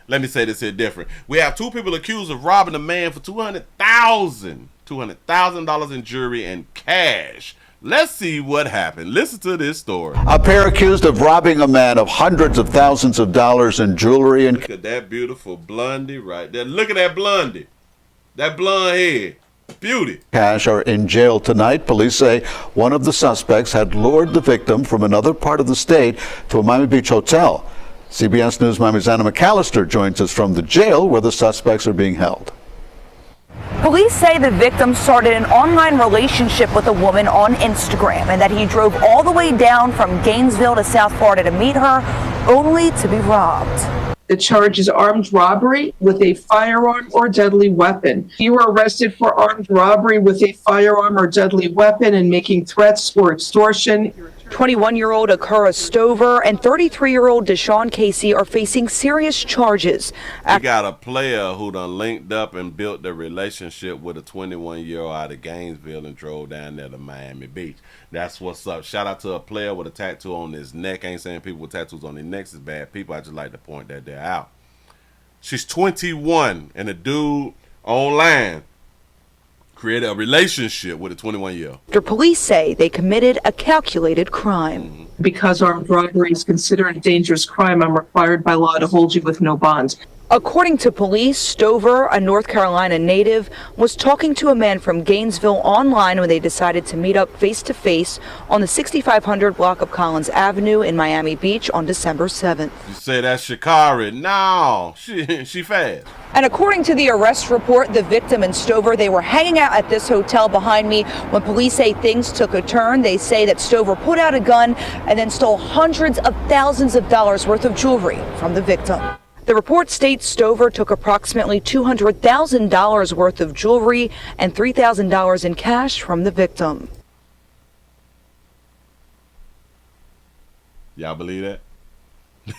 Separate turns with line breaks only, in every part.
Let me say this here different. We have two people accused of robbing a man for $200,000 in jewelry and cash. Let's see what happened. Listen to this story.
A pair accused of robbing a man of hundreds of thousands of dollars in jewelry and
look at that beautiful blondie right there. Look at that blondie. That blonde head. Beauty.
Cash are in jail tonight. Police say one of the suspects had lured the victim from another part of the state to a Miami Beach hotel. CBS News Miami's Anna McAllister joins us from the jail where the suspects are being held.
Police say the victim started an online relationship with a woman on Instagram and that he drove all the way down from Gainesville to South Florida to meet her, only to be robbed.
The charge is armed robbery with a firearm or deadly weapon. You were arrested for armed robbery with a firearm or deadly weapon and making threats or extortion.
21-year-old Akura Stover and 33-year-old Deshaun Casey are facing serious charges.
You got a player who done linked up and built a relationship with a 21-year-old out of Gainesville and drove down there to Miami Beach. That's what's up. Shout out to a player with a tattoo on his neck. I ain't saying people with tattoos on their necks is bad people. I just like to point that there out. She's 21 and a dude online created a relationship with a 21-year-old.
After police say they committed a calculated crime.
Because armed robbery is considered a dangerous crime, I'm required by law to hold you with no bond.
According to police, Stover, a North Carolina native, was talking to a man from Gainesville online when they decided to meet up face-to-face on the 6500 block of Collins Avenue in Miami Beach on December 7th.
You say that's Shakari. No, she fast.
And according to the arrest report, the victim and Stover, they were hanging out at this hotel behind me when police say things took a turn. They say that Stover put out a gun and then stole hundreds of thousands of dollars worth of jewelry from the victim. The report states Stover took approximately $200,000 worth of jewelry and $3,000 in cash from the victim.
Y'all believe that?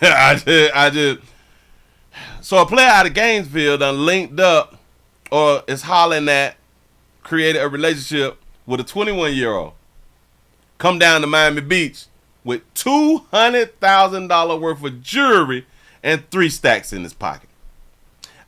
I just. So a player out of Gainesville done linked up or is hollering at, created a relationship with a 21-year-old. Come down to Miami Beach with $200,000 worth of jewelry and 3 stacks in his pocket.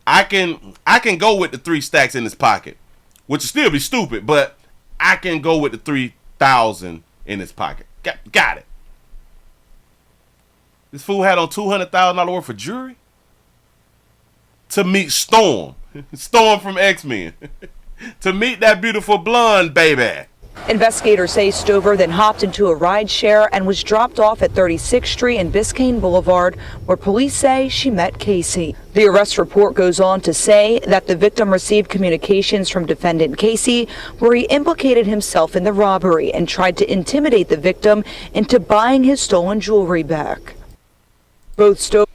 I can go with the 3 stacks in his pocket, which will still be stupid, but I can go with the 3,000 in his pocket. Got it. This fool had on $200,000 worth of jewelry to meet Storm from X-Men, to meet that beautiful blonde baby.
Investigators say Stover then hopped into a ride share and was dropped off at 36th Street and Biscayne Boulevard, where police say she met Casey. The arrest report goes on to say that the victim received communications from defendant Casey, where he implicated himself in the robbery and tried to intimidate the victim into buying his stolen jewelry back. Both Stover.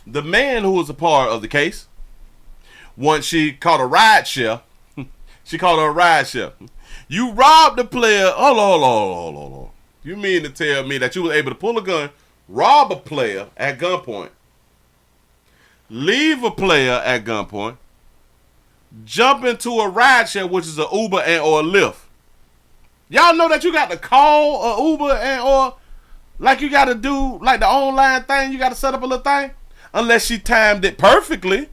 The man who was a part of the case, once she caught a ride share, she called her a ride share. You robbed the player. Hold on. You mean to tell me that you were able to pull a gun, rob a player at gunpoint, leave a player at gunpoint, jump into a ride share, which is an Uber and or a Lyft. Y'all know that you got to call a Uber and or like you got to do like the online thing. You got to set up a little thing. Unless she timed it perfectly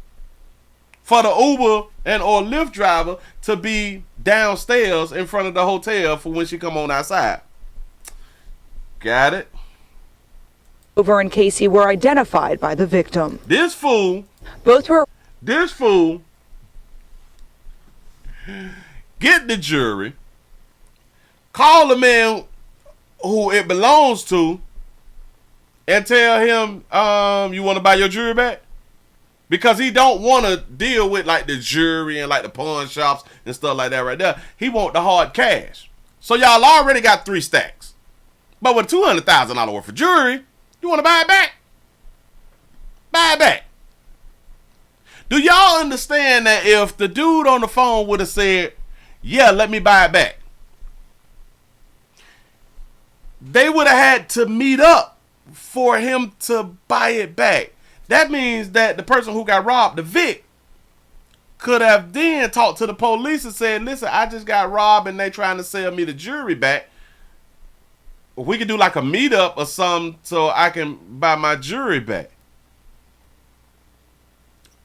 for the Uber and or Lyft driver to be downstairs in front of the hotel for when she come on outside. Got it?
Stover and Casey were identified by the victim.
This fool get the jury, call the man who it belongs to, and tell him, you want to buy your jewelry back? Because he don't want to deal with like the jewelry and like the pawn shops and stuff like that right there. He want the hard cash. So y'all already got 3 stacks. But with $200,000 worth of jewelry, you want to buy it back? Buy it back. Do y'all understand that if the dude on the phone would have said, yeah, let me buy it back, they would have had to meet up for him to buy it back. That means that the person who got robbed, the Vic, could have then talked to the police and said, listen, I just got robbed and they trying to sell me the jewelry back. we could do like a meetup or something so I can buy my jewelry back.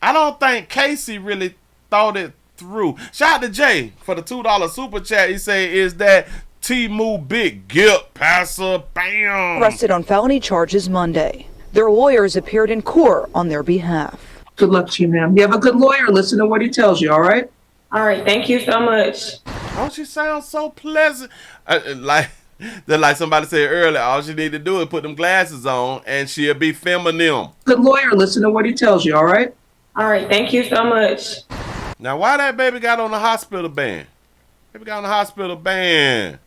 I don't think Casey really thought it through. Shout out to Jay for the $2 super chat. He say, is that T-Move big guilt passer? Bam.
Arrested on felony charges Monday. Their lawyers appeared in court on their behalf.
Good luck to you, ma'am. You have a good lawyer. Listen to what he tells you, all right?
All right, thank you so much.
Oh, she sounds so pleasant. Like somebody said earlier, all she need to do is put them glasses on and she'll be feminine.
Good lawyer. Listen to what he tells you, all right?
All right, thank you so much.
Now, why that baby got on the hospital band? Baby got on the hospital band.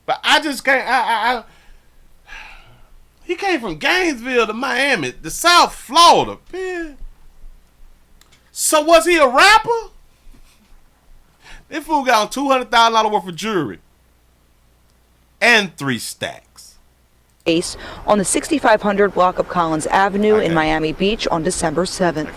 But I just can't, he came from Gainesville to Miami, to South Florida. Man. So was he a rapper? This fool got on $200,000 worth of jewelry and 3 stacks.
Case on the 6500 block of Collins Avenue in Miami Beach on December 7th.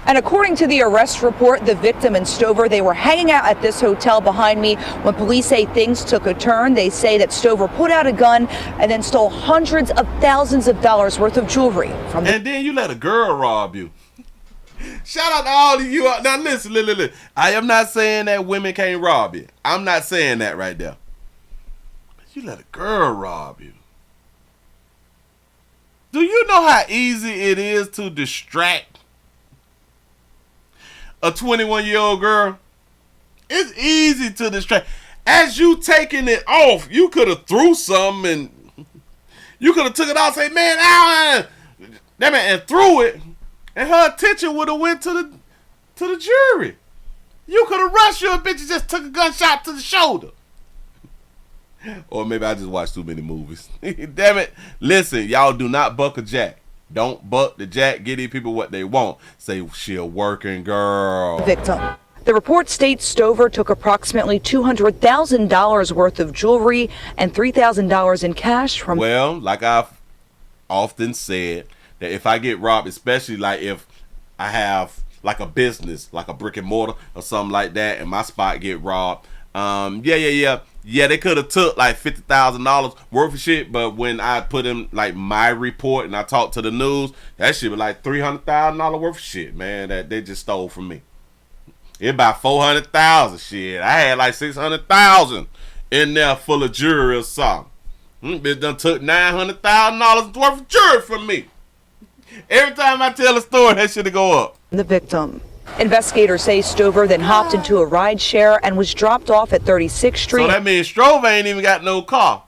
And according to the arrest report, the victim and Stover, they were hanging out at this hotel behind me when police say things took a turn. They say that Stover put out a gun and then stole hundreds of thousands of dollars worth of jewelry from
And then you let a girl rob you. Shout out to all of you. Now listen. I am not saying that women can't rob you. I'm not saying that right there. But you let a girl rob you. Do you know how easy it is to distract a 21-year-old girl? It's easy to distract. As you taking it off, you could have threw something and you could have took it off and say, man, and threw it. And her attention would have went to the jury. You could have rushed your bitch and just took a gunshot to the shoulder. Or maybe I just watched too many movies. Damn it. Listen, y'all do not buck a jack. Don't buck the jack. Get these people what they want. Say she a working girl.
victim. The report states Stover took approximately $200,000 worth of jewelry and $3,000 in cash from.
Well, like I've often said, that if I get robbed, especially like if I have like a business, like a brick and mortar or something like that, and my spot get robbed, yeah, they could have took like $50,000 worth of shit, but when I put in like my report and I talked to the news, that shit was like $300,000 worth of shit, man, that they just stole from me. It about $400,000 shit. I had like $600,000 in there full of jewelry or something. Bitch done took $900,000 worth of jewelry from me. Every time I tell a story, that shit go up.
The victim. Investigators say Stover then hopped into a ride share and was dropped off at 36th Street.
So that means Strove ain't even got no car.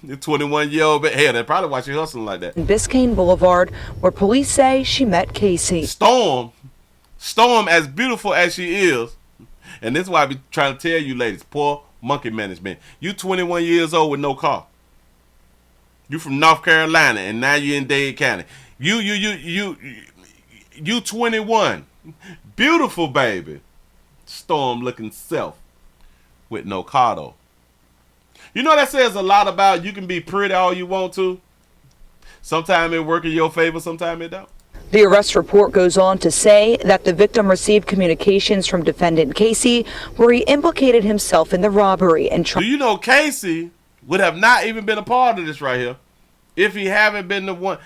The 21-year-old, but hell, that's probably why she hustling like that.
In Biscayne Boulevard, where police say she met Casey.
Storm, as beautiful as she is, and this is why I be trying to tell you ladies, poor monkey management. You 21 years old with no car. You from North Carolina, and now you in Dade County. You 21. Beautiful baby. Storm looking self with no car though. You know that says a lot about you can be pretty all you want to. Sometimes it work in your favor, sometimes it don't.
The arrest report goes on to say that the victim received communications from defendant Casey where he implicated himself in the robbery and
Do you know Casey would have not even been a part of this right here if he hadn't been the one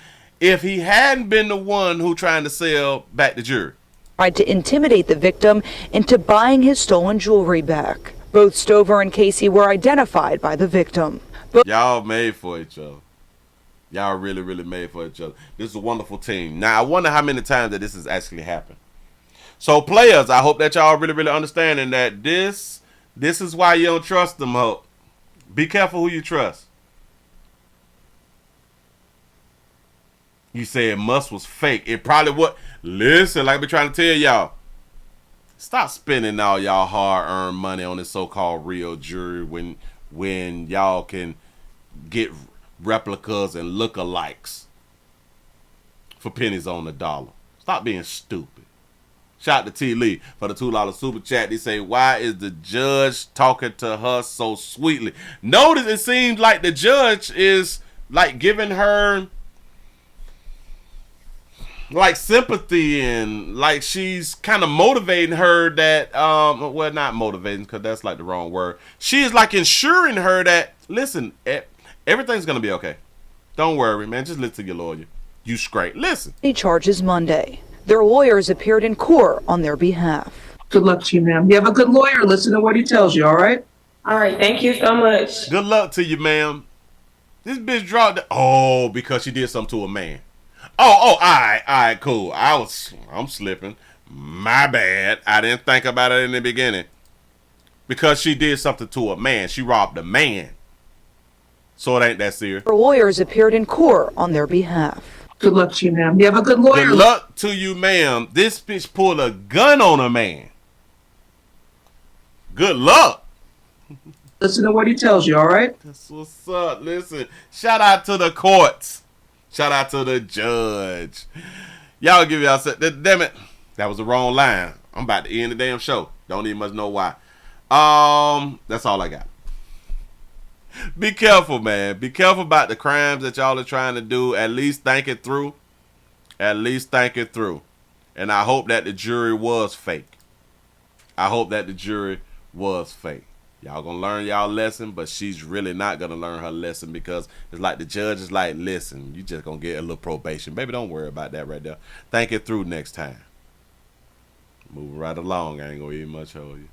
who trying to sell back the jury.
tried to intimidate the victim into buying his stolen jewelry back. Both Stover and Casey were identified by the victim.
Y'all made for each other. Y'all really, really made for each other. This is a wonderful team. Now, I wonder how many times that this has actually happened. So, players, I hope that y'all really, really understanding that this is why you don't trust them, Hope. Be careful who you trust. You said Musk was fake. It probably was. Listen, like I be trying to tell y'all. Stop spending all y'all hard-earned money on this so-called real jewelry when y'all can get replicas and lookalikes for pennies on the dollar. Stop being stupid. Shout out to T. Lee for the $2 super chat. They say, why is the judge talking to her so sweetly? Notice it seems like the judge is like giving her like sympathy and like she's kind of motivating her that well, not motivating because that's like the wrong word. She is like ensuring her that listen, Everything's gonna be okay. Don't worry, man. Just listen to your lawyer. You straight. Listen.
Charges Monday. Their lawyers appeared in court on their behalf.
Good luck to you, ma'am. You have a good lawyer. Listen to what he tells you, all right?
All right, thank you so much.
Good luck to you, ma'am. This bitch dropped the because she did something to a man. All right, cool. I'm slipping. My bad. I didn't think about it in the beginning. Because she did something to a man. She robbed a man. So it ain't that serious.
Their lawyers appeared in court on their behalf.
Good luck to you, ma'am. You have a good lawyer.
Good luck to you, ma'am. This bitch pulled a gun on a man. Good luck.
Listen to what he tells you, all right?
That's what's up. Listen, shout out to the courts. Shout out to the judge. Y'all give y'all... Damn it. That was the wrong line. I'm about to end the damn show. Don't even much know why. That's all I got. Be careful, man. Be careful about the crimes that y'all are trying to do. At least think it through. At least think it through. And I hope that the jury was fake. I hope that the jury was fake. Y'all gonna learn y'all lesson, but she's really not gonna learn her lesson because it's like the judge is like, listen, you just gonna get a little probation. Baby, don't worry about that right there. Think it through next time. Moving right along. I ain't gonna eat much of you.